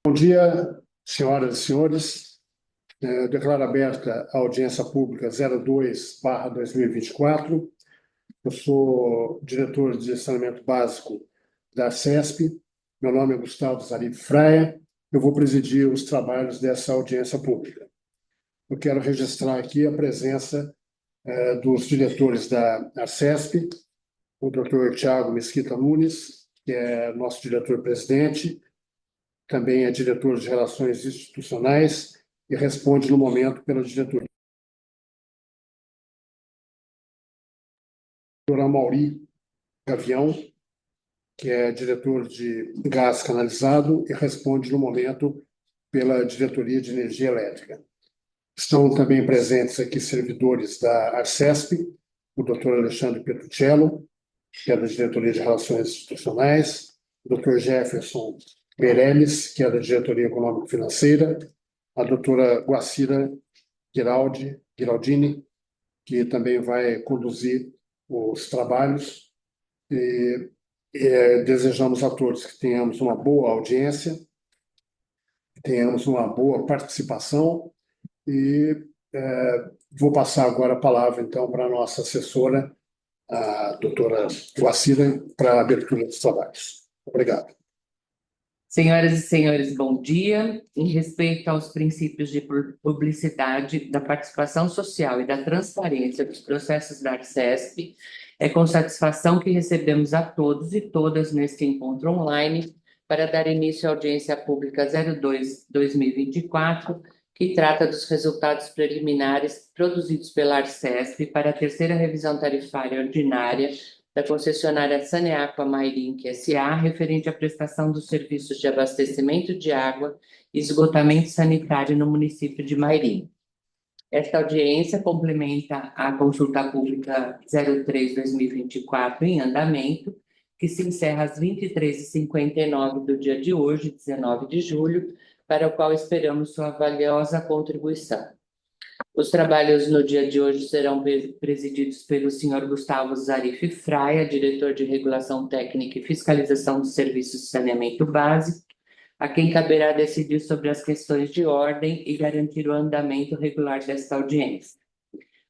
Bom dia, senhoras e senhores. Declaro aberta a audiência pública 02/2024. Eu sou diretor de saneamento básico da CESP. Meu nome é Gustavo Zarif Fraia. Eu vou presidir os trabalhos dessa audiência pública. Eu quero registrar aqui a presença dos diretores da CESP, o Dr. Tiago Mesquita Nunes, que é nosso diretor-presidente, também é diretor de Relações Institucionais e responde no momento pela diretoria. Dr. Amaury Gavião, que é diretor de Gás Canalizado e responde no momento pela Diretoria de Energia Elétrica. Estão também presentes aqui servidores da Arcesp, o Dr. Alexandre Petruccello, que é da Diretoria de Relações Institucionais, o Dr. Jefferson Meirelles, que é da Diretoria Econômico-Financeira, a doutora Guacira Giraldini, que também vai conduzir os trabalhos. Desejamos a todos que tenhamos uma boa audiência, que tenhamos uma boa participação e vou passar agora a palavra, então, para a nossa assessora, a doutora Guacira, para a abertura dos trabalhos. Obrigado. Senhoras e senhores, bom dia. Em respeito aos princípios de publicidade, da participação social e da transparência dos processos da Arcesp, é com satisfação que recebemos a todos e todas neste encontro online para dar início à audiência pública 02/2024, que trata dos resultados preliminares produzidos pela Arcesp para a terceira revisão tarifária ordinária da concessionária Saneago Mairink S.A., referente à prestação dos serviços de abastecimento de água e esgotamento sanitário no município de Mairim. Esta audiência complementa a consulta pública 03/2024 em andamento, que se encerra às 23h59 do dia de hoje, 19 de julho, para o qual esperamos sua valiosa contribuição. Os trabalhos no dia de hoje serão presididos pelo senhor Gustavo Zarif Fraia, diretor de Regulação Técnica e Fiscalização dos Serviços de Saneamento Básico, a quem caberá decidir sobre as questões de ordem e garantir o andamento regular desta audiência.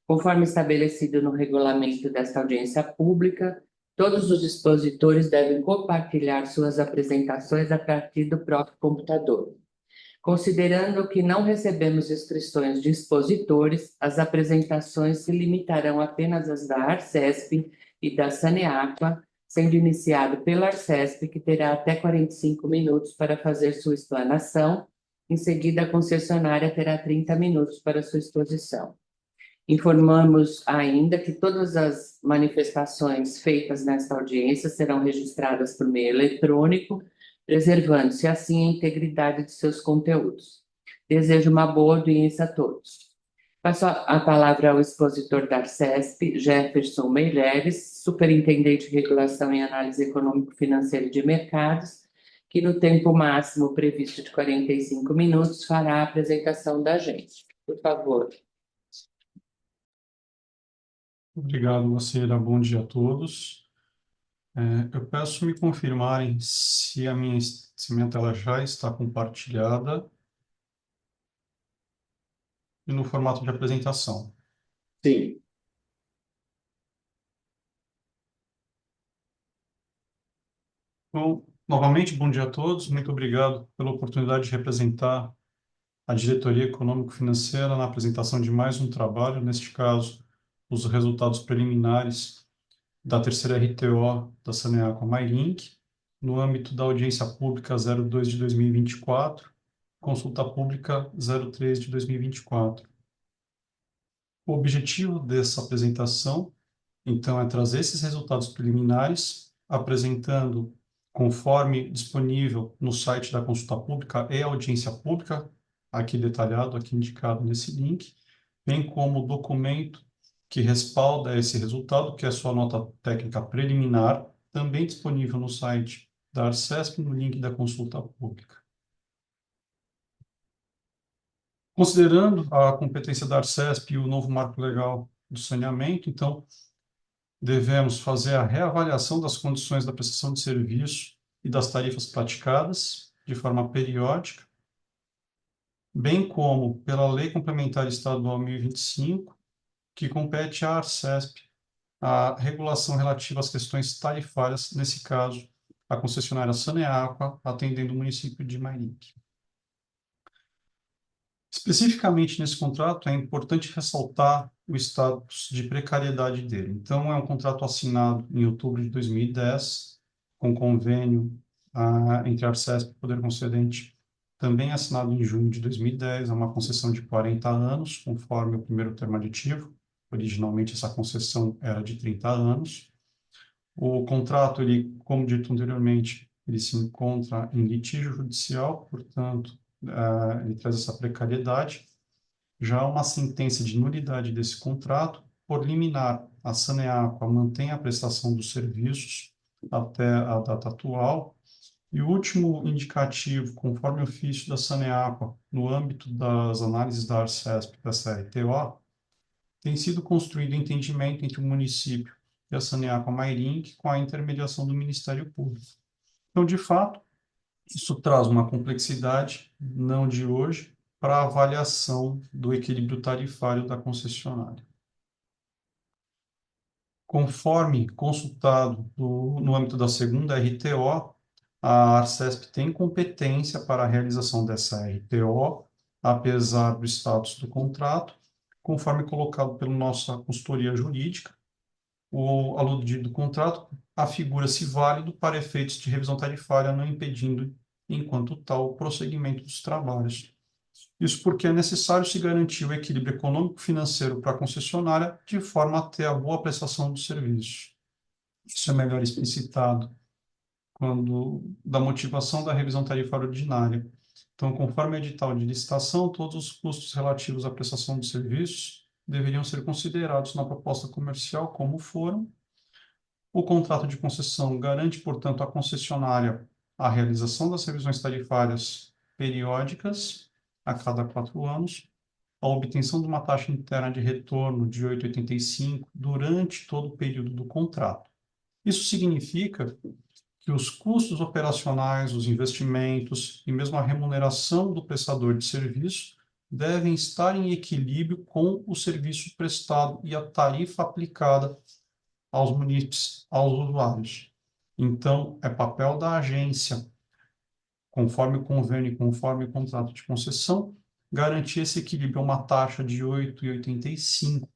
Conforme estabelecido no regulamento desta audiência pública, todos os expositores devem compartilhar suas apresentações a partir do próprio computador. Considerando que não recebemos inscrições de expositores, as apresentações se limitarão apenas às da Arcesp e da Saneaqua, sendo iniciado pela Arcesp, que terá até 45 minutos para fazer sua explanação. Em seguida, a concessionária terá 30 minutos para sua exposição. Informamos ainda que todas as manifestações feitas nesta audiência serão registradas por meio eletrônico, preservando-se assim a integridade de seus conteúdos. Desejo uma boa audiência a todos. Passo a palavra ao expositor da Arcesp, Jefferson Meirelles, superintendente de Regulação e Análise Econômico-Financeira de Mercados, que no tempo máximo previsto de 45 minutos fará a apresentação da agência. Por favor. Obrigado, Lucila. Bom dia a todos. Eu peço me confirmarem se a minha tela já está compartilhada e no formato de apresentação. Sim. Então, novamente, bom dia a todos. Muito obrigado pela oportunidade de representar a Diretoria Econômico-Financeira na apresentação de mais um trabalho, neste caso, os resultados preliminares da terceira RTO da Saneago Mairink, no âmbito da audiência pública 02 de 2024, consulta pública 03 de 2024. O objetivo dessa apresentação, então, é trazer esses resultados preliminares, apresentando, conforme disponível no site da consulta pública e audiência pública, aqui detalhado, aqui indicado nesse link, bem como o documento que respalda esse resultado, que é a sua nota técnica preliminar, também disponível no site da Arcesp, no link da consulta pública. Considerando a competência da Arcesp e o novo marco legal do saneamento, então, devemos fazer a reavaliação das condições da prestação de serviço e das tarifas praticadas, de forma periódica, bem como pela Lei Complementar Estadual 1025, que compete à Arcesp a regulação relativa às questões tarifárias, nesse caso, a concessionária Saneaqua, atendendo o município de Mairink. Especificamente nesse contrato, é importante ressaltar o status de precariedade dele. Então, é um contrato assinado em outubro de 2010, com convênio entre a Arcesp e o Poder Concedente, também assinado em junho de 2010, é uma concessão de 40 anos, conforme o primeiro termo aditivo. Originalmente, essa concessão era de 30 anos. O contrato, ele, como dito anteriormente, ele se encontra em litígio judicial, portanto, ele traz essa precariedade. Já há uma sentença de nulidade desse contrato, por liminar, a Saneaqua mantém a prestação dos serviços até a data atual. E o último indicativo, conforme o ofício da Saneaqua, no âmbito das análises da Arcesp, dessa RTO, tem sido construído entendimento entre o município e a Saneaqua Mairink com a intermediação do Ministério Público. Então, de fato, isso traz uma complexidade, não de hoje, para a avaliação do equilíbrio tarifário da concessionária. Conforme consultado no âmbito da segunda RTO, a Arcesp tem competência para a realização dessa RTO, apesar do status do contrato, conforme colocado pela nossa consultoria jurídica. O aludido contrato afigura-se válido para efeitos de revisão tarifária, não impedindo, enquanto tal, o prosseguimento dos trabalhos. Isso porque é necessário se garantir o equilíbrio econômico-financeiro para a concessionária, de forma a ter a boa prestação do serviço. Isso é melhor explicitado da motivação da revisão tarifária ordinária. Então, conforme o edital de licitação, todos os custos relativos à prestação de serviços deveriam ser considerados na proposta comercial, como foram. O contrato de concessão garante, portanto, à concessionária a realização das revisões tarifárias periódicas a cada 4 anos, a obtenção de uma taxa interna de retorno de 8,85 durante todo o período do contrato. Isso significa que os custos operacionais, os investimentos e mesmo a remuneração do prestador de serviço devem estar em equilíbrio com o serviço prestado e a tarifa aplicada aos munícipes, aos usuários. Então, é papel da agência, conforme o convênio e conforme o contrato de concessão, garantir esse equilíbrio a uma taxa de 8,85.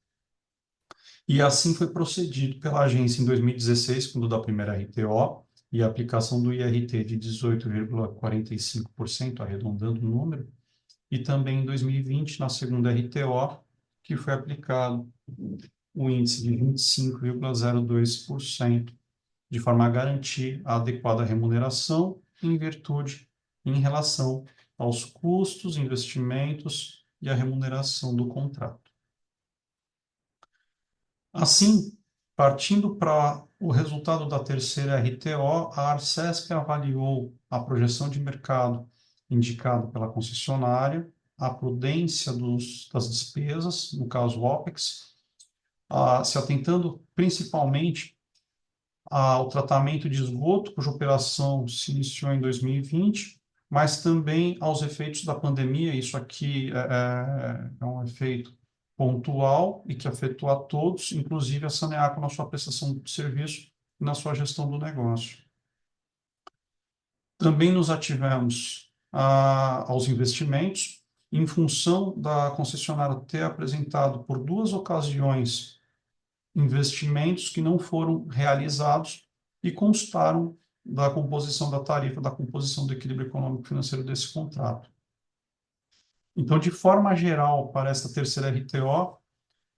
E assim foi procedido pela agência em 2016, quando da primeira RTO, e a aplicação do IRT de 18,45%, arredondando o número, e também em 2020, na segunda RTO, que foi aplicado o índice de 25,02%, de forma a garantir a adequada remuneração em relação aos custos, investimentos e a remuneração do contrato. Assim, partindo para o resultado da terceira RTO, a Arcesp avaliou a projeção de mercado indicada pela concessionária, a prudência das despesas, no caso OPEX, se atentando principalmente ao tratamento de esgoto, cuja operação se iniciou em 2020, mas também aos efeitos da pandemia. Isso aqui é um efeito pontual e que afetou a todos, inclusive a Saneaqua na sua prestação de serviço e na sua gestão do negócio. Também nos ativemos aos investimentos, em função da concessionária ter apresentado por 2 ocasiões investimentos que não foram realizados e constaram da composição da tarifa, da composição do equilíbrio econômico-financeiro desse contrato. Então, de forma geral, para esta terceira RTO,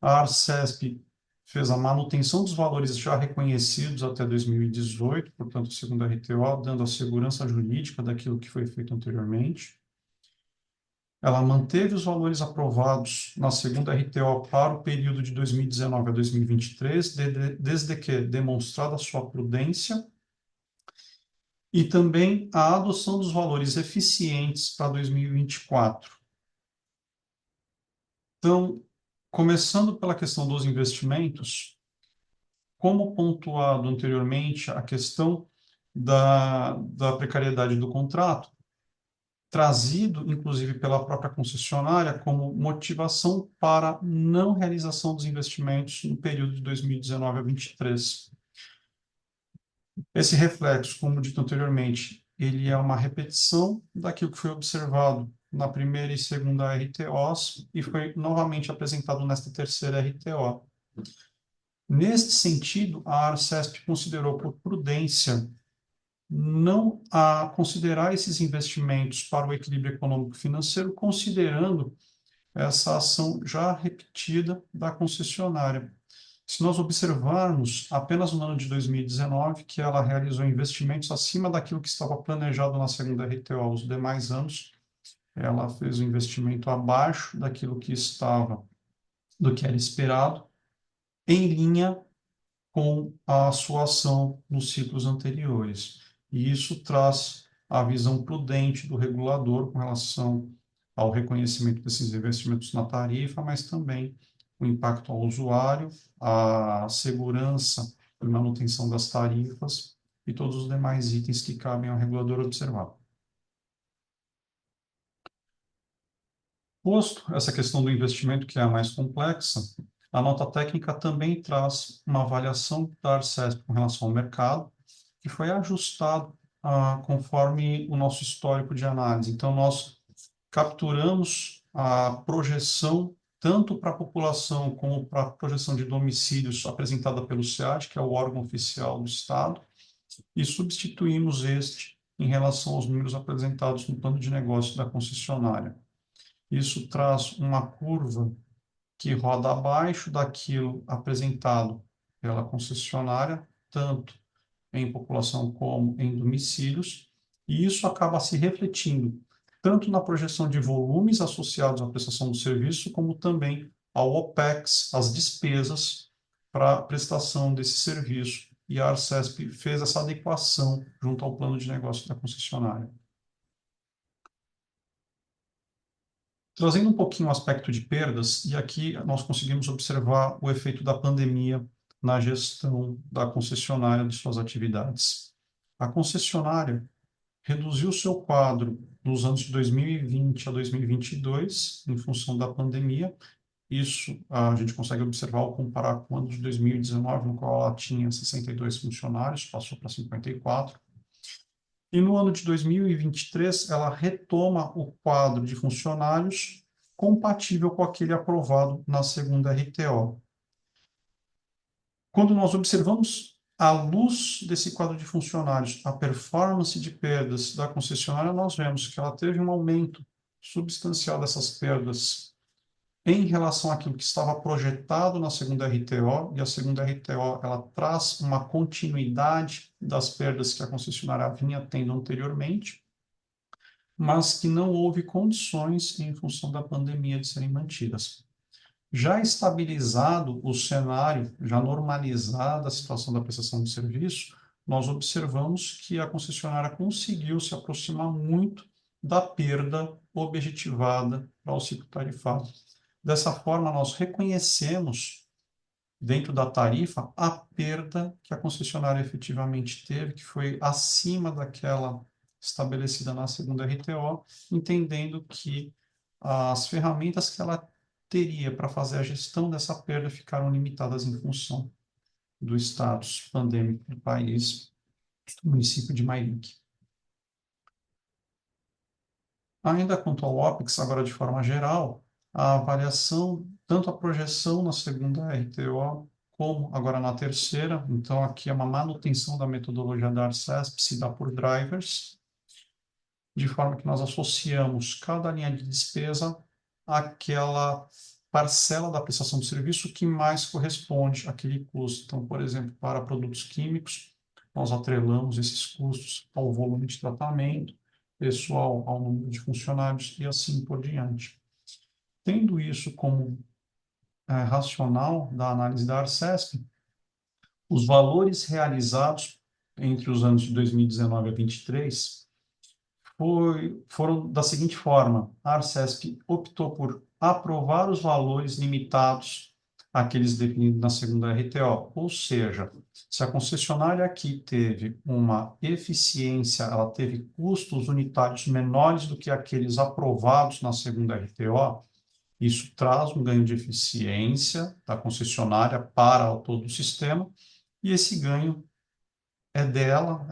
a Arcesp fez a manutenção dos valores já reconhecidos até 2018, portanto, segundo a RTO, dando a segurança jurídica daquilo que foi feito anteriormente. Ela manteve os valores aprovados na segunda RTO para o período de 2019 a 2023, desde que demonstrada a sua prudência, e também a adoção dos valores eficientes para 2024. Então, começando pela questão dos investimentos, como pontuado anteriormente, a questão da precariedade do contrato, trazido, inclusive, pela própria concessionária como motivação para não realização dos investimentos no período de 2019 a 2023. Esse reflexo, como dito anteriormente, ele é uma repetição daquilo que foi observado na primeira e segunda RTOs e foi novamente apresentado nesta terceira RTO. Neste sentido, a Arcesp considerou por prudência não a considerar esses investimentos para o equilíbrio econômico financeiro, considerando essa ação já repetida da concessionária. Se nós observarmos apenas no ano de 2019, que ela realizou investimentos acima daquilo que estava planejado na segunda RTO, os demais anos, ela fez um investimento abaixo daquilo que estava, do que era esperado, em linha com a sua ação nos ciclos anteriores. E isso traz a visão prudente do regulador com relação ao reconhecimento desses investimentos na tarifa, mas também o impacto ao usuário, a segurança e manutenção das tarifas e todos os demais itens que cabem ao regulador observar. Posto essa questão do investimento, que é a mais complexa, a nota técnica também traz uma avaliação da Arcesp com relação ao mercado, que foi ajustado conforme o nosso histórico de análise. Então, nós capturamos a projeção tanto para a população como para a projeção de domicílios apresentada pelo SEAD, que é o órgão oficial do Estado, e substituímos este em relação aos números apresentados no plano de negócio da concessionária. Isso traz uma curva que roda abaixo daquilo apresentado pela concessionária, tanto em população como em domicílios, e isso acaba se refletindo tanto na projeção de volumes associados à prestação do serviço, como também ao OPEX, as despesas para a prestação desse serviço. E a Arcesp fez essa adequação junto ao plano de negócio da concessionária. Trazendo um pouquinho o aspecto de perdas, e aqui nós conseguimos observar o efeito da pandemia na gestão da concessionária de suas atividades. A concessionária reduziu seu quadro nos anos de 2020 a 2022, em função da pandemia. Isso a gente consegue observar ao comparar com o ano de 2019, no qual ela tinha 62 funcionários, passou para 54. E no ano de 2023, ela retoma o quadro de funcionários compatível com aquele aprovado na segunda RTO. Quando nós observamos, à luz desse quadro de funcionários, a performance de perdas da concessionária, nós vemos que ela teve um aumento substancial dessas perdas em relação àquilo que estava projetado na segunda RTO, e a segunda RTO ela traz uma continuidade das perdas que a concessionária vinha tendo anteriormente, mas que não houve condições, em função da pandemia, de serem mantidas. Já estabilizado o cenário, já normalizada a situação da prestação de serviço, nós observamos que a concessionária conseguiu se aproximar muito da perda objetivada para o ciclo tarifário. Dessa forma, nós reconhecemos, dentro da tarifa, a perda que a concessionária efetivamente teve, que foi acima daquela estabelecida na segunda RTO, entendendo que as ferramentas que ela teria para fazer a gestão dessa perda ficaram limitadas em função do status pandêmico do país, do município de Mairink. Ainda quanto ao OPEX, agora de forma geral, a avaliação, tanto a projeção na segunda RTO, como agora na terceira, então aqui é uma manutenção da metodologia da Arcesp, se dá por drivers, de forma que nós associamos cada linha de despesa àquela parcela da prestação de serviço que mais corresponde àquele custo. Então, por exemplo, para produtos químicos, nós atrelamos esses custos ao volume de tratamento, pessoal ao número de funcionários e assim por diante. Tendo isso como racional da análise da Arcesp, os valores realizados entre os anos de 2019 a 2023 foram da seguinte forma: a Arcesp optou por aprovar os valores limitados aqueles definidos na segunda RTO. Ou seja, se a concessionária aqui teve uma eficiência, ela teve custos unitários menores do que aqueles aprovados na segunda RTO, isso traz um ganho de eficiência da concessionária para todo o sistema, e esse ganho é dela,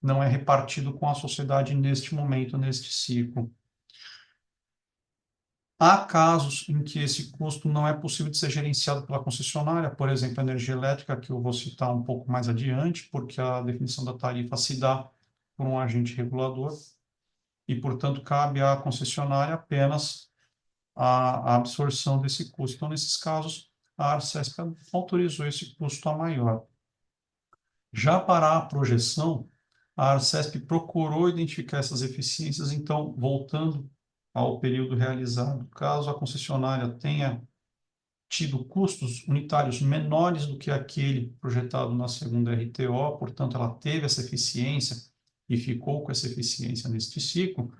não é repartido com a sociedade neste momento, neste ciclo. Há casos em que esse custo não é possível de ser gerenciado pela concessionária, por exemplo, a energia elétrica, que eu vou citar um pouco mais adiante, porque a definição da tarifa se dá por um agente regulador e, portanto, cabe à concessionária apenas a absorção desse custo. Então, nesses casos, a Arcesp autorizou esse custo a maior. Já para a projeção, a Arcesp procurou identificar essas eficiências, então, voltando ao período realizado, caso a concessionária tenha tido custos unitários menores do que aquele projetado na segunda RTO, portanto, ela teve essa eficiência e ficou com essa eficiência neste ciclo,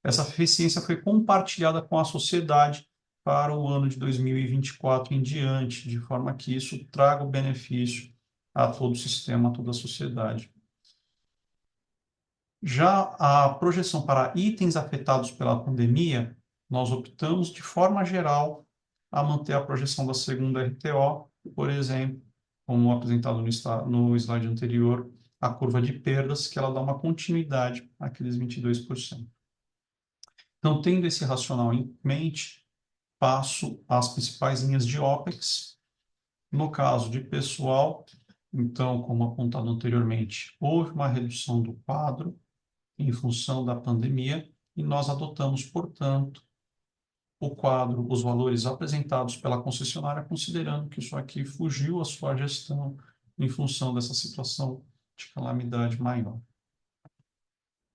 essa eficiência foi compartilhada com a sociedade para o ano de 2024 em diante, de forma que isso traga o benefício a todo o sistema, a toda a sociedade. Já a projeção para itens afetados pela pandemia, nós optamos, de forma geral, a manter a projeção da segunda RTO, por exemplo, como apresentado no slide anterior, a curva de perdas, que ela dá uma continuidade àqueles 22%. Então, tendo esse racional em mente, passo às principais linhas de OPEX. No caso de pessoal, então, como apontado anteriormente, houve uma redução do quadro em função da pandemia e nós adotamos, portanto, o quadro, os valores apresentados pela concessionária, considerando que isso aqui fugiu à sua gestão em função dessa situação de calamidade maior.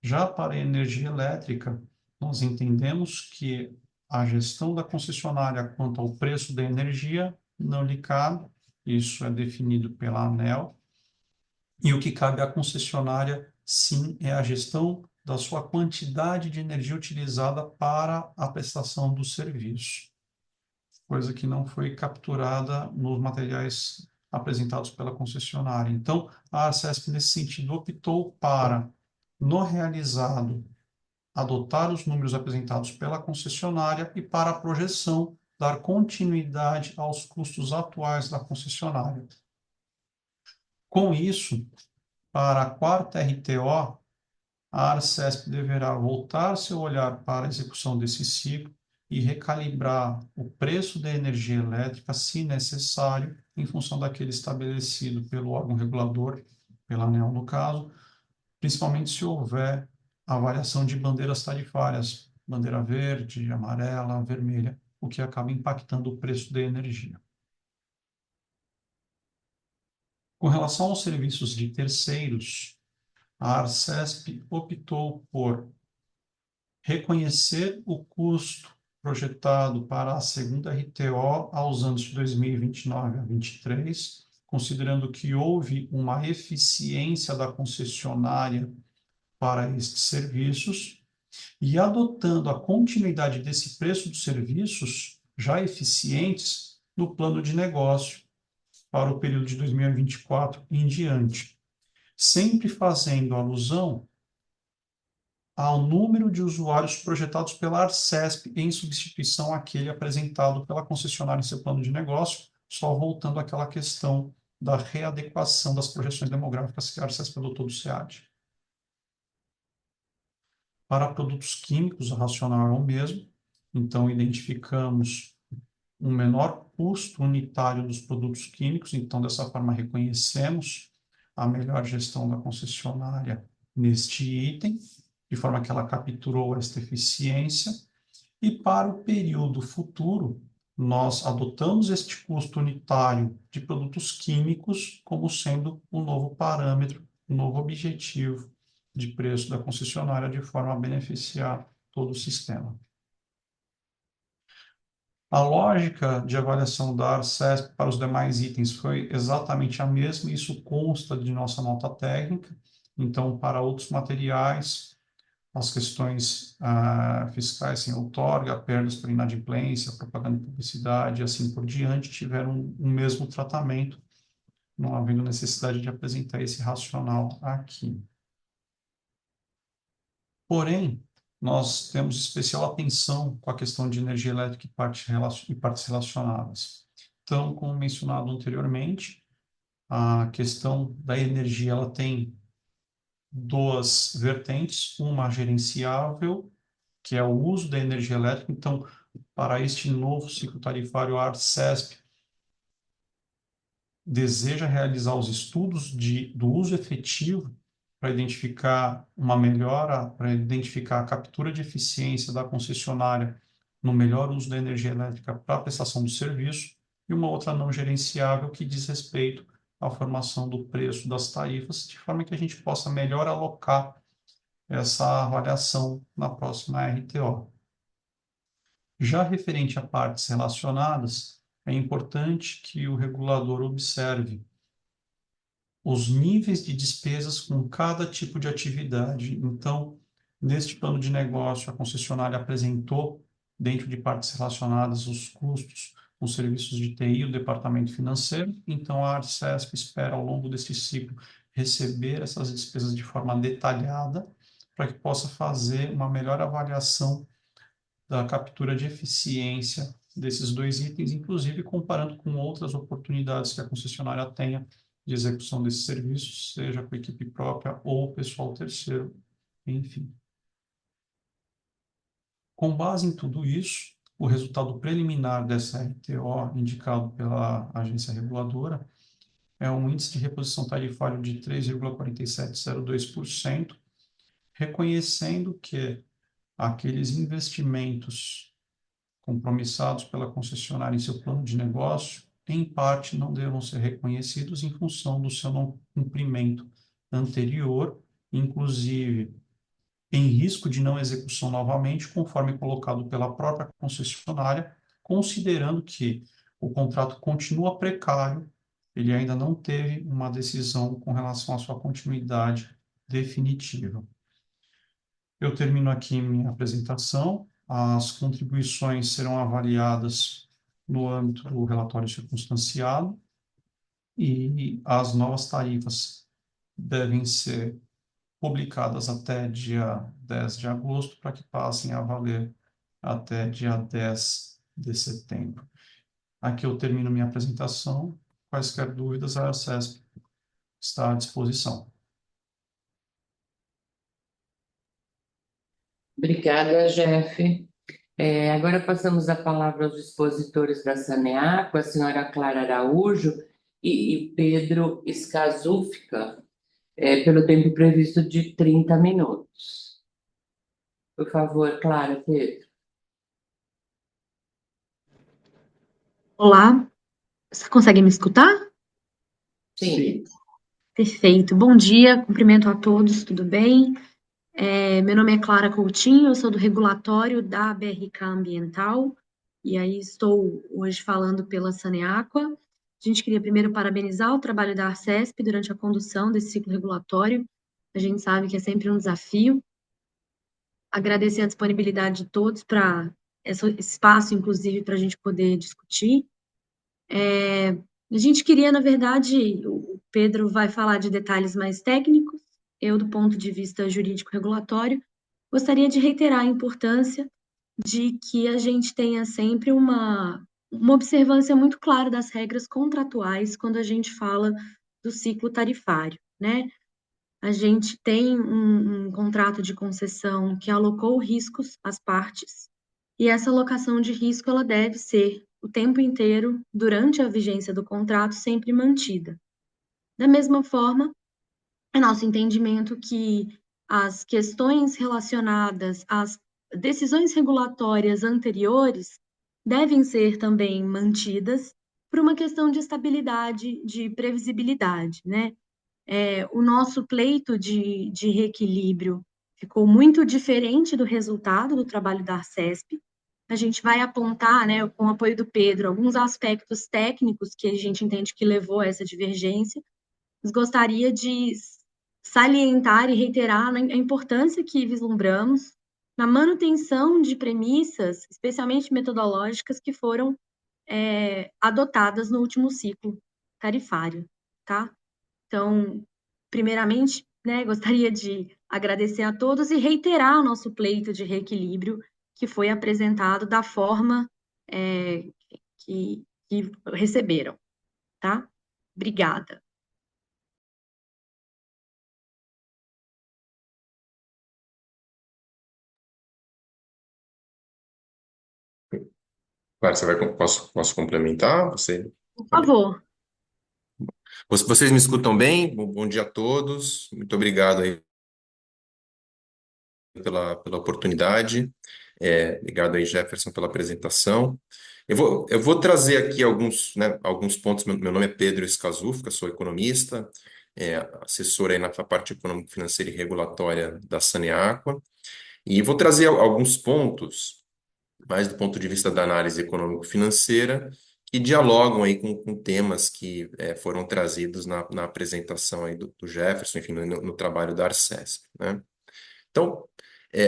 Já para a energia elétrica, nós entendemos que a gestão da concessionária quanto ao preço da energia não lhe cabe, isso é definido pela ANEEL, e o que cabe à concessionária, sim, é a gestão da sua quantidade de energia utilizada para a prestação do serviço, coisa que não foi capturada nos materiais apresentados pela concessionária. Então, a Arcesp, nesse sentido, optou para, no realizado, adotar os números apresentados pela concessionária e, para a projeção, dar continuidade aos custos atuais da concessionária. Com isso, para a quarta RTO, a Arcesp deverá voltar seu olhar para a execução desse ciclo e recalibrar o preço da energia elétrica, se necessário, em função daquele estabelecido pelo órgão regulador, pela ANEEL no caso, principalmente se houver a variação de bandeiras tarifárias, bandeira verde, amarela, vermelha, o que acaba impactando o preço da energia. Com relação aos serviços de terceiros, a Arcesp optou por reconhecer o custo projetado para a segunda RTO aos anos de 2029 a 2023, considerando que houve uma eficiência da concessionária para estes serviços e adotando a continuidade desse preço dos serviços já eficientes no plano de negócio para o período de 2024 em diante, sempre fazendo alusão ao número de usuários projetados pela Arcesp em substituição àquele apresentado pela concessionária em seu plano de negócio, só voltando àquela questão da readequação das projeções demográficas que a Arcesp adotou do SEAD. Para produtos químicos, o racional é o mesmo, então identificamos um menor custo unitário dos produtos químicos, então dessa forma reconhecemos a melhor gestão da concessionária neste item, de forma que ela capturou esta eficiência, e para o período futuro, nós adotamos este custo unitário de produtos químicos como sendo um novo parâmetro, um novo objetivo de preço da concessionária, de forma a beneficiar todo o sistema. A lógica de avaliação da Arcesp para os demais itens foi exatamente a mesma, isso consta de nossa nota técnica. Então, para outros materiais, as questões fiscais sem outorga, perdas por inadimplência, propaganda e publicidade, e assim por diante, tiveram o mesmo tratamento, não havendo necessidade de apresentar esse racional aqui. Porém, nós temos especial atenção com a questão de energia elétrica e partes relacionadas. Então, como mencionado anteriormente, a questão da energia ela tem duas vertentes, uma gerenciável, que é o uso da energia elétrica. Então, para este novo ciclo tarifário, a Arcesp deseja realizar os estudos do uso efetivo para identificar uma melhora, para identificar a captura de eficiência da concessionária no melhor uso da energia elétrica para a prestação do serviço, e uma outra não gerenciável que diz respeito à formação do preço das tarifas, de forma que a gente possa melhor alocar essa avaliação na próxima RTO. Já referente a partes relacionadas, é importante que o regulador observe os níveis de despesas com cada tipo de atividade. Então, neste plano de negócio, a concessionária apresentou, dentro de partes relacionadas, os custos com serviços de TI e o departamento financeiro. Então, a Arcesp espera, ao longo desse ciclo, receber essas despesas de forma detalhada, para que possa fazer uma melhor avaliação da captura de eficiência desses dois itens, inclusive comparando com outras oportunidades que a concessionária tenha de execução desses serviços, seja com equipe própria ou pessoal terceiro, enfim. Com base em tudo isso, o resultado preliminar dessa RTO, indicado pela agência reguladora, é um índice de reposição tarifário de 3,4702%, reconhecendo que aqueles investimentos compromissados pela concessionária em seu plano de negócio, em parte não devam ser reconhecidos em função do seu não cumprimento anterior, inclusive em risco de não execução novamente, conforme colocado pela própria concessionária, considerando que o contrato continua precário, ele ainda não teve uma decisão com relação à sua continuidade definitiva. Eu termino aqui minha apresentação. As contribuições serão avaliadas no âmbito do relatório circunstanciado e as novas tarifas devem ser publicadas até dia 10 de agosto, para que passem a valer até dia 10 de setembro. Aqui eu termino minha apresentação. Quaisquer dúvidas, a ACESP está à disposição. Obrigada, Jeff. Agora passamos a palavra aos expositores da Saneaco, a senhora Clara Araújo e Pedro Skazufka, pelo tempo previsto de 30 minutos. Por favor, Clara, Pedro. Olá, você consegue me escutar? Sim. Perfeito. Bom dia, cumprimento a todos, tudo bem? Meu nome é Clara Coutinho, eu sou do regulatório da BRK Ambiental, e aí estou hoje falando pela Saneaqua. A gente queria primeiro parabenizar o trabalho da Arcesp durante a condução desse ciclo regulatório. A gente sabe que é sempre um desafio. Agradecer a disponibilidade de todos para esse espaço, inclusive, para a gente poder discutir. A gente queria, na verdade, o Pedro vai falar de detalhes mais técnicos, eu, do ponto de vista jurídico-regulatório, gostaria de reiterar a importância de que a gente tenha sempre uma observância muito clara das regras contratuais quando a gente fala do ciclo tarifário, né? A gente tem um contrato de concessão que alocou riscos às partes, e essa alocação de risco ela deve ser o tempo inteiro, durante a vigência do contrato, sempre mantida. Da mesma forma, é nosso entendimento que as questões relacionadas às decisões regulatórias anteriores devem ser também mantidas por uma questão de estabilidade, de previsibilidade, né? O nosso pleito de reequilíbrio ficou muito diferente do resultado do trabalho da Arcesp. A gente vai apontar, né, com o apoio do Pedro, alguns aspectos técnicos que a gente entende que levou a essa divergência. Mas gostaria de salientar e reiterar a importância que vislumbramos na manutenção de premissas, especialmente metodológicas, que foram adotadas no último ciclo tarifário, tá? Então, primeiramente, né, gostaria de agradecer a todos e reiterar o nosso pleito de reequilíbrio que foi apresentado da forma que receberam, tá? Obrigada. Claro, posso complementar? Por favor. Vocês me escutam bem? Bom dia a todos. Muito obrigado aí pela oportunidade. Obrigado aí, Jefferson, pela apresentação. Eu vou trazer aqui alguns pontos. Meu nome é Pedro Escazufca, sou economista, assessor aí na parte econômico-financeira e regulatória da Saneaqua. E vou trazer alguns pontos, mais do ponto de vista da análise econômico-financeira, que dialogam aí com temas que foram trazidos na apresentação aí do Jefferson, enfim, no trabalho da Arcesp, né? Então,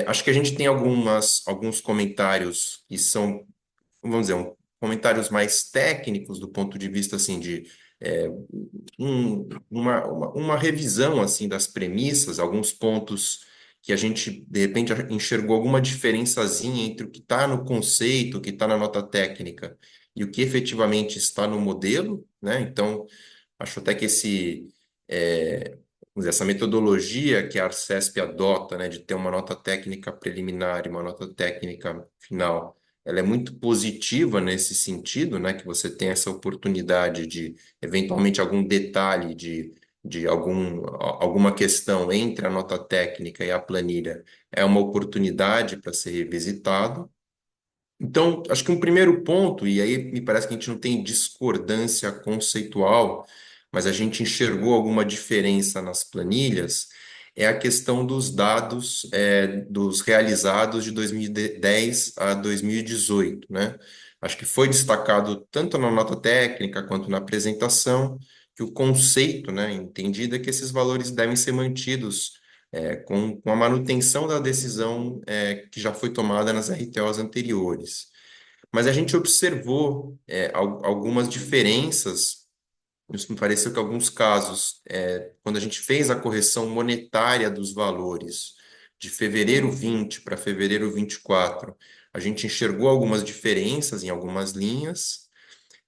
acho que a gente tem alguns comentários que são, vamos dizer, comentários mais técnicos do ponto de vista, assim, de uma revisão, assim, das premissas, alguns pontos que a gente, de repente, enxergou alguma diferençazinha entre o que está no conceito, o que está na nota técnica e o que efetivamente está no modelo, né? Então, acho até que vamos dizer, essa metodologia que a Arcesp adota, né, de ter uma nota técnica preliminar e uma nota técnica final, ela é muito positiva nesse sentido, né, que você tem essa oportunidade de, eventualmente, algum detalhe de alguma questão entre a nota técnica e a planilha, é uma oportunidade para ser revisitado. Então, acho que um primeiro ponto, e aí me parece que a gente não tem discordância conceitual, mas a gente enxergou alguma diferença nas planilhas, é a questão dos dados dos realizados de 2010 a 2018, né? Acho que foi destacado tanto na nota técnica quanto na apresentação, que o conceito, né, entendido é que esses valores devem ser mantidos com a manutenção da decisão que já foi tomada nas RTOs anteriores. Mas a gente observou algumas diferenças. Isso me pareceu que, em alguns casos, quando a gente fez a correção monetária dos valores de fevereiro 20 para fevereiro 24, a gente enxergou algumas diferenças em algumas linhas.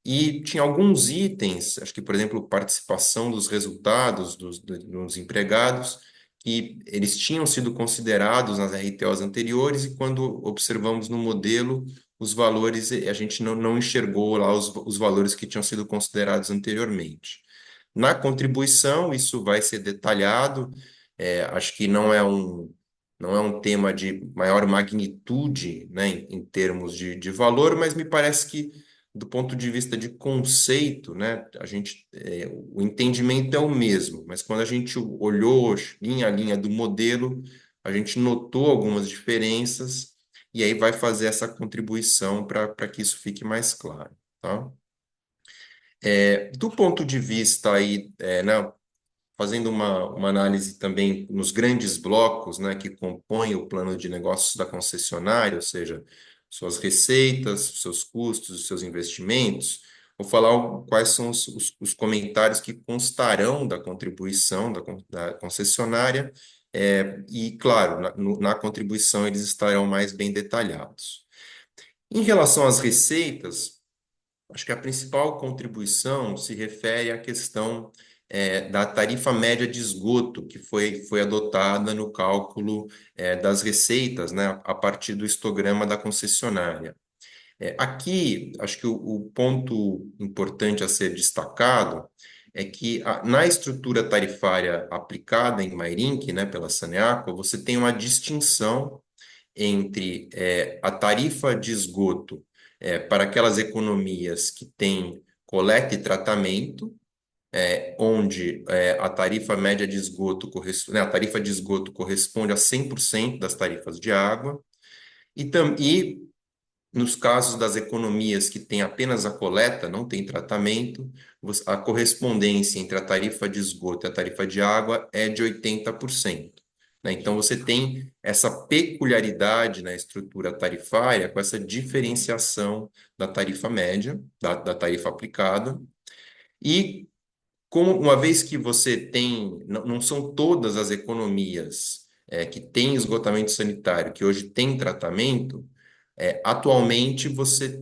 E tinha alguns itens, acho que, por exemplo, participação dos resultados dos empregados, que eles tinham sido considerados nas RTOs anteriores, e quando observamos no modelo, os valores, a gente não enxergou lá os valores que tinham sido considerados anteriormente. Na contribuição, isso vai ser detalhado, acho que não é um tema de maior magnitude, né, em termos de valor, mas me parece que, do ponto de vista de conceito, né, o entendimento é o mesmo, mas quando a gente olhou linha a linha do modelo, a gente notou algumas diferenças e aí vai fazer essa contribuição para que isso fique mais claro, tá? Do ponto de vista aí, né, fazendo uma análise também nos grandes blocos, né, que compõem o plano de negócios da concessionária, ou seja, suas receitas, seus custos, seus investimentos, vou falar quais são os comentários que constarão da contribuição da concessionária, e, claro, na contribuição eles estarão mais bem detalhados. Em relação às receitas, acho que a principal contribuição se refere à questão da tarifa média de esgoto, que foi adotada no cálculo das receitas, né, a partir do histograma da concessionária. Aqui, acho que o ponto importante a ser destacado é que na estrutura tarifária aplicada em Mairink, né, pela Saneaco, você tem uma distinção entre a tarifa de esgoto para aquelas economias que têm coleta e tratamento, onde a tarifa média de esgoto a tarifa de esgoto corresponde a 100% das tarifas de água, e Nos casos das economias que têm apenas a coleta, não tem tratamento, a correspondência entre a tarifa de esgoto e a tarifa de água é de 80%. Né? Então, você tem essa peculiaridade na estrutura tarifária com essa diferenciação da tarifa média, da tarifa aplicada, e como uma vez que você tem, não são todas as economias que têm esgotamento sanitário, que hoje têm tratamento, atualmente você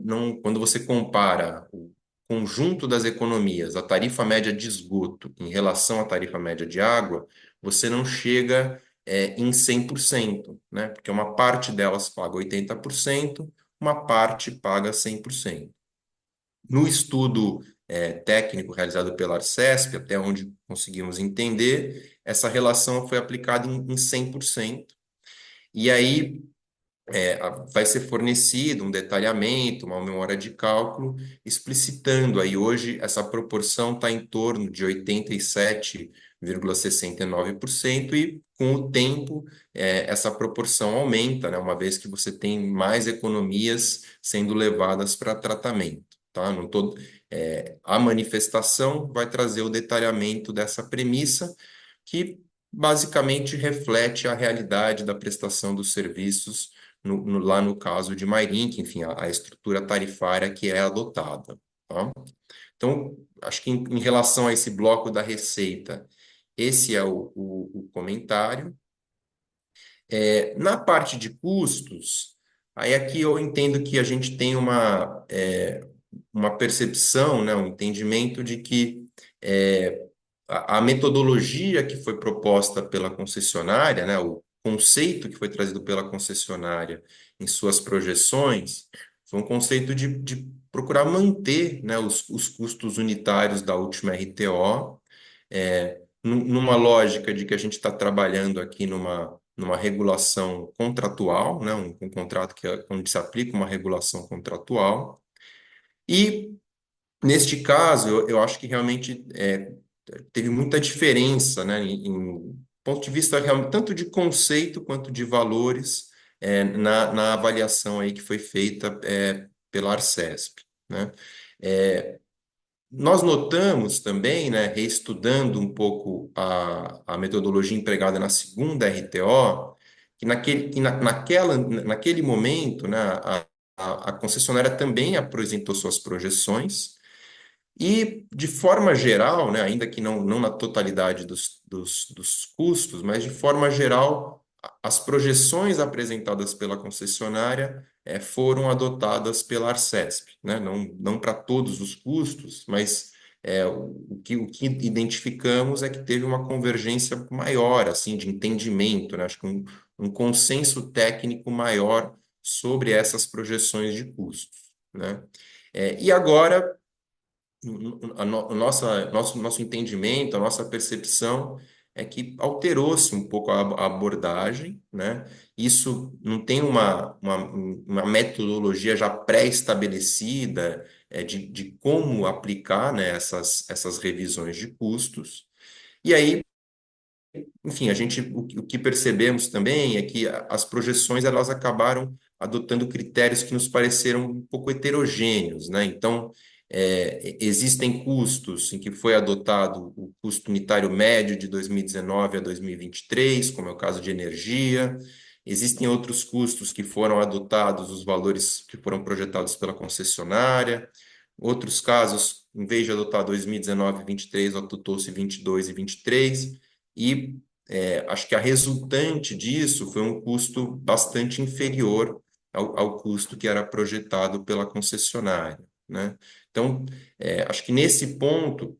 não, quando você compara o conjunto das economias, a tarifa média de esgoto em relação à tarifa média de água, você não chega em 100%, né? Porque uma parte delas paga 80%, uma parte paga 100%. No estudo técnico realizado pela Arcesp, até onde conseguimos entender, essa relação foi aplicada em 100%. E aí vai ser fornecido um detalhamento, uma memória de cálculo, explicitando aí hoje essa proporção está em torno de 87,69% e com o tempo essa proporção aumenta, né, uma vez que você tem mais economias sendo levadas para tratamento. Tá? Não tô, a manifestação vai trazer o detalhamento dessa premissa que basicamente reflete a realidade da prestação dos serviços lá no caso de Mairink, enfim, a estrutura tarifária que é adotada. Tá? Então, acho que em relação a esse bloco da receita, esse é o comentário. Na parte de custos, aí aqui eu entendo que a gente tem uma percepção, né, um entendimento de que a metodologia que foi proposta pela concessionária, né, o conceito que foi trazido pela concessionária em suas projeções, foi um conceito de procurar manter, né, os custos unitários da última RTO, numa lógica de que a gente está trabalhando aqui numa regulação contratual, né, um contrato onde se aplica uma regulação contratual. E, neste caso, eu acho que realmente teve muita diferença, né, em ponto de vista tanto de conceito quanto de valores na avaliação aí que foi feita pela Arcesp, né? Nós notamos também, né, reestudando um pouco a metodologia empregada na segunda RTO, naquele momento, né, a concessionária também apresentou suas projeções, e, de forma geral, né, ainda que não na totalidade dos custos, mas de forma geral, as projeções apresentadas pela concessionária foram adotadas pela Arcesp, né? Não para todos os custos, mas o que identificamos é que teve uma convergência maior, assim, de entendimento, né? Acho que um consenso técnico maior sobre essas projeções de custos, né? E agora nosso entendimento, a nossa percepção é que alterou-se um pouco a abordagem, né? Isso não tem uma metodologia já pré-estabelecida de como aplicar, né, essas revisões de custos. E aí, enfim, o que percebemos também é que as projeções elas acabaram adotando critérios que nos pareceram um pouco heterogêneos, né? Então, existem custos em que foi adotado o custo unitário médio de 2019 a 2023, como é o caso de energia. Existem outros custos que foram adotados, os valores que foram projetados pela concessionária. Outros casos, em vez de adotar 2019 e 23, adotou-se 22 e 23. E acho que a resultante disso foi um custo bastante inferior ao custo que era projetado pela concessionária, né? Então, acho que nesse ponto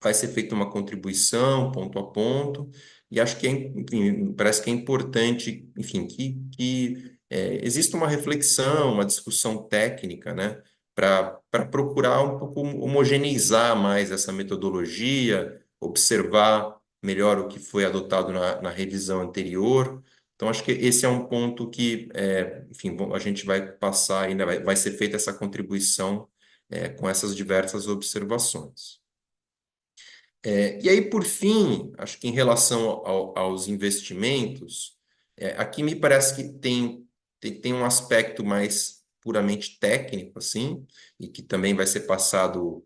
vai ser feita uma contribuição ponto a ponto, e acho que, enfim, parece que é importante, enfim, que exista uma reflexão, uma discussão técnica, né, para procurar um pouco homogeneizar mais essa metodologia, observar melhor o que foi adotado na revisão anterior. Então, acho que esse é um ponto que, enfim, a gente vai passar ainda, vai ser feita essa contribuição com essas diversas observações. E aí, por fim, acho que em relação aos investimentos, aqui me parece que tem tem um aspecto mais puramente técnico, assim, e que também vai ser passado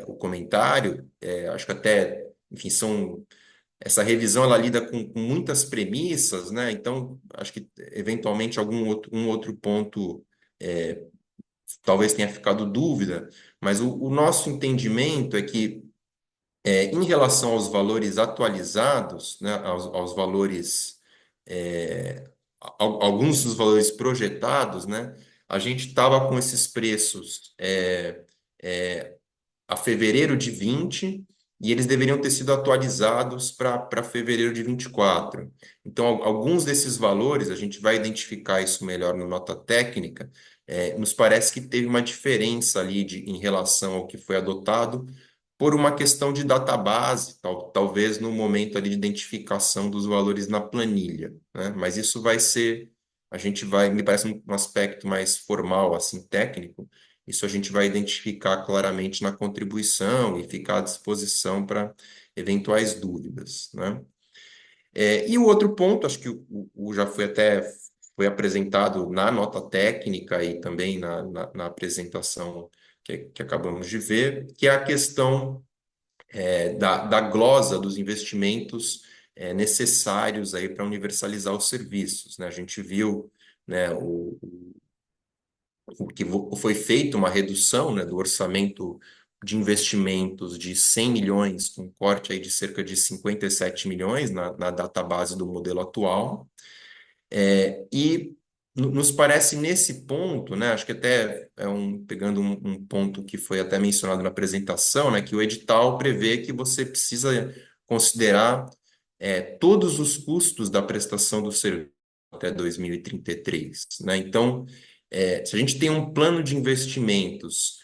o comentário. Acho que até, enfim, essa revisão ela lida com muitas premissas, né? Então, acho que eventualmente um outro ponto talvez tenha ficado dúvida, mas o nosso entendimento é que em relação aos valores atualizados, né, aos valores, alguns dos valores projetados, né, a gente estava com esses preços é, a fevereiro de 20 e eles deveriam ter sido atualizados para fevereiro de 24. Então, alguns desses valores, a gente vai identificar isso melhor na nota técnica, nos parece que teve uma diferença ali em relação ao que foi adotado por uma questão de database, talvez no momento ali de identificação dos valores na planilha, né? Mas isso vai ser, me parece um aspecto mais formal, assim, técnico, isso a gente vai identificar claramente na contribuição e ficar à disposição para eventuais dúvidas, né? E o outro ponto, acho que já foi apresentado na nota técnica e também na apresentação que acabamos de ver, que é a questão da glosa dos investimentos necessários aí para universalizar os serviços, né? A gente viu, né, o que foi feito uma redução, né, do orçamento de investimentos de 100 milhões, com corte aí de cerca de 57 milhões na database do modelo atual. E nos parece nesse ponto, né, acho que até pegando um ponto que foi até mencionado na apresentação, né, que o edital prevê que você precisa considerar todos os custos da prestação do serviço até 2033, né? Então, se a gente tem um plano de investimentos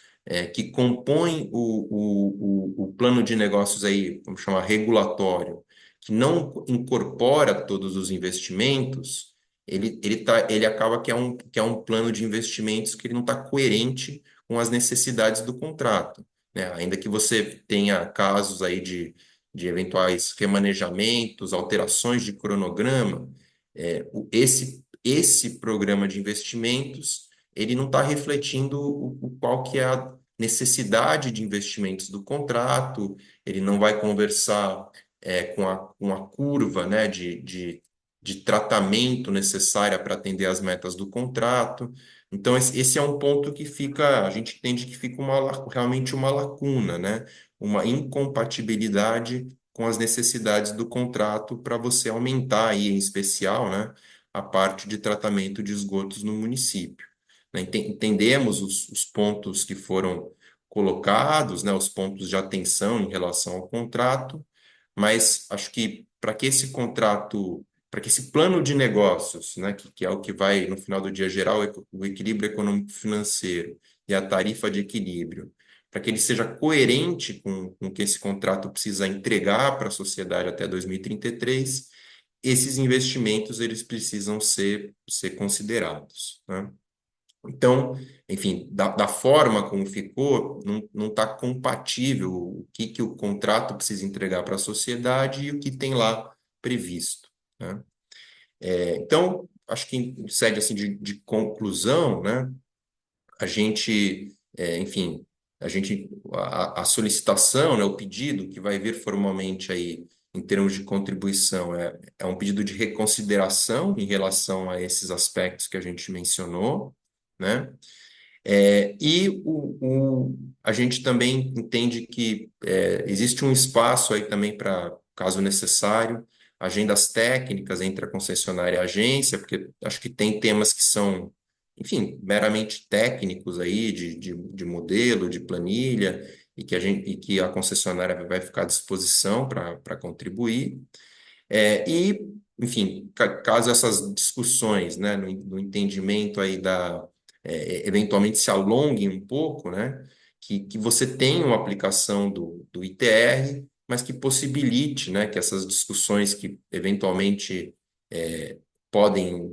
que compõe o plano de negócios aí, vamos chamar regulatório, que não incorpora todos os investimentos, ele acaba que é um plano de investimentos que ele não está coerente com as necessidades do contrato, né? Ainda que você tenha casos aí de eventuais remanejamentos, alterações de cronograma, esse programa de investimentos ele não está refletindo qual que é a necessidade de investimentos do contrato, ele não vai conversar com a curva, né, de tratamento necessária para atender às metas do contrato. Então, esse é um ponto que a gente entende que fica realmente uma lacuna, né? Uma incompatibilidade com as necessidades do contrato para você aumentar aí, em especial, né, a parte de tratamento de esgotos no município, né? Entendemos os pontos que foram colocados, né, os pontos de atenção em relação ao contrato, mas acho que para que esse plano de negócios, né, que é o que vai, no final do dia, gerar o equilíbrio econômico-financeiro e a tarifa de equilíbrio, para que ele seja coerente com o que esse contrato precisa entregar para a sociedade até 2033, esses investimentos eles precisam ser considerados, né? Então, enfim, da forma como ficou, não está compatível o que o contrato precisa entregar para a sociedade e o que tem lá previsto, né? Então, acho que em sede assim, de conclusão, né, a gente, enfim, a solicitação, né, o pedido que vai vir formalmente aí em termos de contribuição é um pedido de reconsideração em relação a esses aspectos que a gente mencionou, né? A gente também entende que existe um espaço aí também para, caso necessário, agendas técnicas entre a concessionária e a agência, porque acho que tem temas que são, enfim, meramente técnicos aí, de modelo, de planilha, e que a concessionária vai ficar à disposição para contribuir. Enfim, caso essas discussões, né, no entendimento aí eventualmente se alonguem um pouco, né, que você tenha uma aplicação do ITR, mas que possibilite, né, que essas discussões que eventualmente podem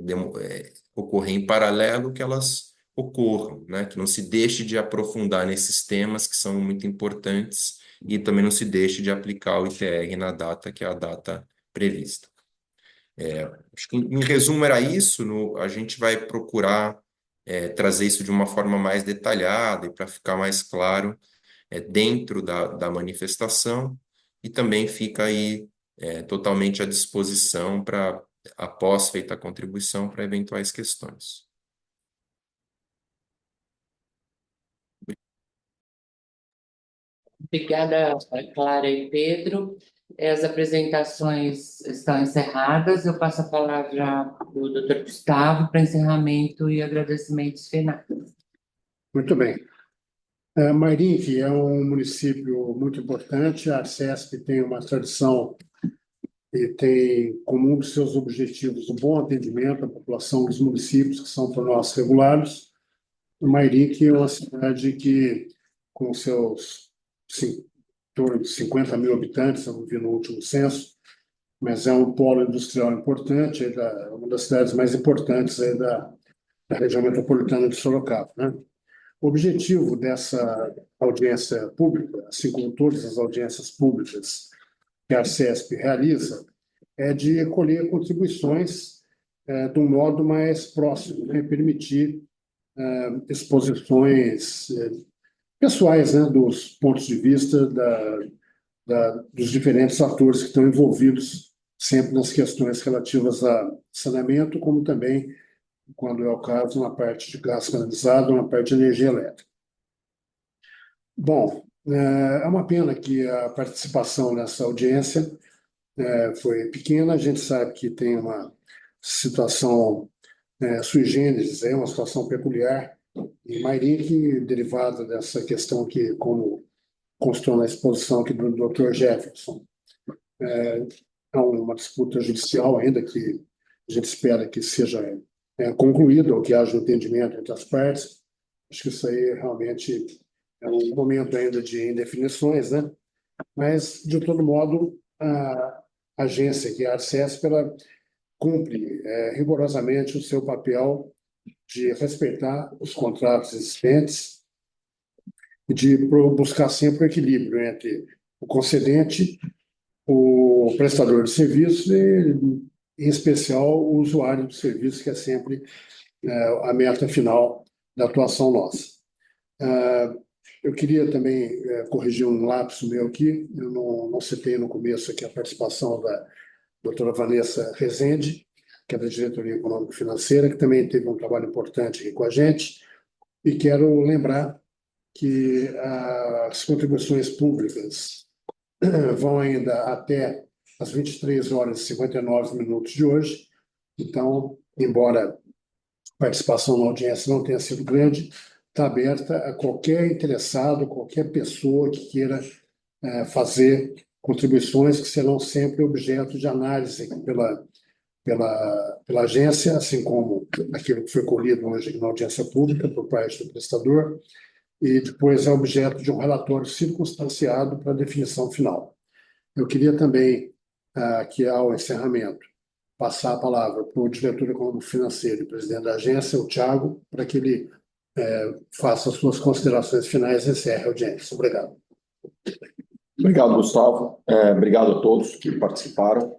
ocorrer em paralelo, que elas ocorram, né, que não se deixe de aprofundar nesses temas que são muito importantes e também não se deixe de aplicar o ITR na data que é a data prevista. Acho que, em resumo, era isso. A gente vai procurar trazer isso de uma forma mais detalhada e para ficar mais claro dentro da manifestação, e também fica aí totalmente à disposição para, após feita a contribuição, para eventuais questões. Obrigada, Clara e Pedro. As apresentações estão encerradas. Eu passo a palavra para o Dr. Gustavo para encerramento e agradecimentos finais. Muito bem. Mairink é um município muito importante. A Arcesp tem uma tradição e tem como um dos seus objetivos o bom atendimento à população dos municípios que são por nós regulados. Mairink é uma cidade que, com seus em torno de 50 mil habitantes, eu vi no último censo, mas é um polo industrial importante, uma das cidades mais importantes aí da região metropolitana de Sorocaba, né? O objetivo dessa audiência pública, assim como todas as audiências públicas que a Arcesp realiza, é de colher contribuições de um modo mais próximo, né? Permitir exposições pessoais, né? Dos pontos de vista dos diferentes atores que estão envolvidos sempre nas questões relativas a saneamento, como também, quando é o caso, na parte de gás canalizado, na parte de energia elétrica. Bom, é uma pena que a participação nessa audiência foi pequena. A gente sabe que tem uma situação sui generis, uma situação peculiar em Mairink, derivada dessa questão que, como constou na exposição aqui do Dr. Jefferson, é uma disputa judicial ainda que a gente espera que seja concluída, ou que haja um entendimento entre as partes. Acho que isso aí realmente é um momento ainda de indefinições, né? Mas, de todo modo, a agência, que é a Arcesp, ela cumpre rigorosamente o seu papel de respeitar os contratos existentes e de buscar sempre o equilíbrio entre o concedente, o prestador de serviço e, em especial, o usuário do serviço, que é sempre a meta final da atuação nossa. Eu queria também corrigir um lapso meu aqui. Eu não citei no começo aqui a participação da doutora Vanessa Rezende, que é da Diretoria Econômico-Financeira, que também teve um trabalho importante aqui com a gente. E quero lembrar que as contribuições públicas vão ainda até as 23 horas e 59 minutos de hoje. Então, embora a participação na audiência não tenha sido grande, está aberta a qualquer interessado, qualquer pessoa que queira fazer contribuições que serão sempre objeto de análise pela agência, assim como aquilo que foi colhido hoje na audiência pública por parte do prestador, e depois é objeto de um relatório circunstanciado para definição final. Eu queria também, aqui ao encerramento, passar a palavra para o diretor econômico financeiro e presidente da agência, o Thiago, para que ele faça as suas considerações finais e encerre a audiência. Obrigado. Obrigado, Gustavo. Obrigado a todos que participaram.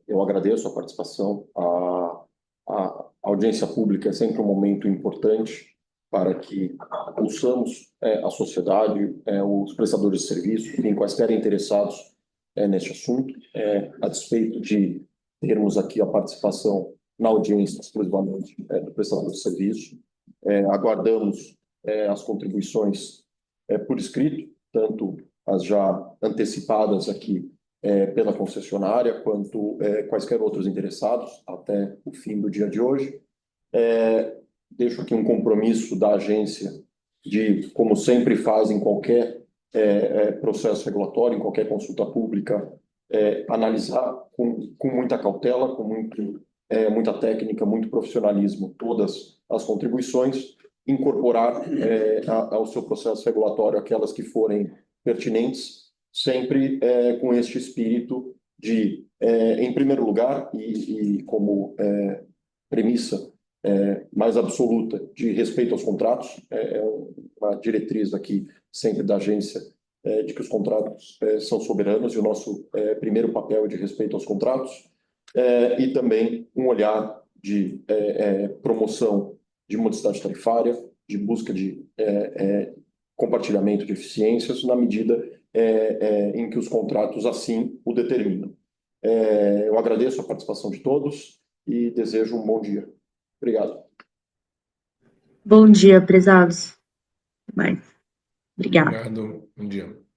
Eu agradeço a participação. A audiência pública é sempre um momento importante para que ouçamos a sociedade, os prestadores de serviços, enfim, quaisquer interessados neste assunto, a despeito de termos aqui a participação na audiência exclusivamente do prestador de serviço. Aguardamos as contribuições por escrito, tanto as já antecipadas aqui pela concessionária, quanto quaisquer outros interessados até o fim do dia de hoje. Deixo aqui um compromisso da agência de, como sempre faz em qualquer processo regulatório, em qualquer consulta pública, analisar com muita cautela, com muita técnica, muito profissionalismo, todas as contribuições, incorporar ao seu processo regulatório aquelas que forem pertinentes, sempre com este espírito de, em primeiro lugar, e como premissa mais absoluta de respeito aos contratos, uma diretriz aqui sempre da agência de que os contratos são soberanos, e o nosso primeiro papel é de respeito aos contratos. e também um olhar de promoção de modicidade tarifária, de busca de compartilhamento de eficiências na medida em que os contratos assim o determinam. Eu agradeço a participação de todos e desejo um bom dia. Obrigado. Bom dia, prezados. Bem, obrigada. Obrigado. Bom dia.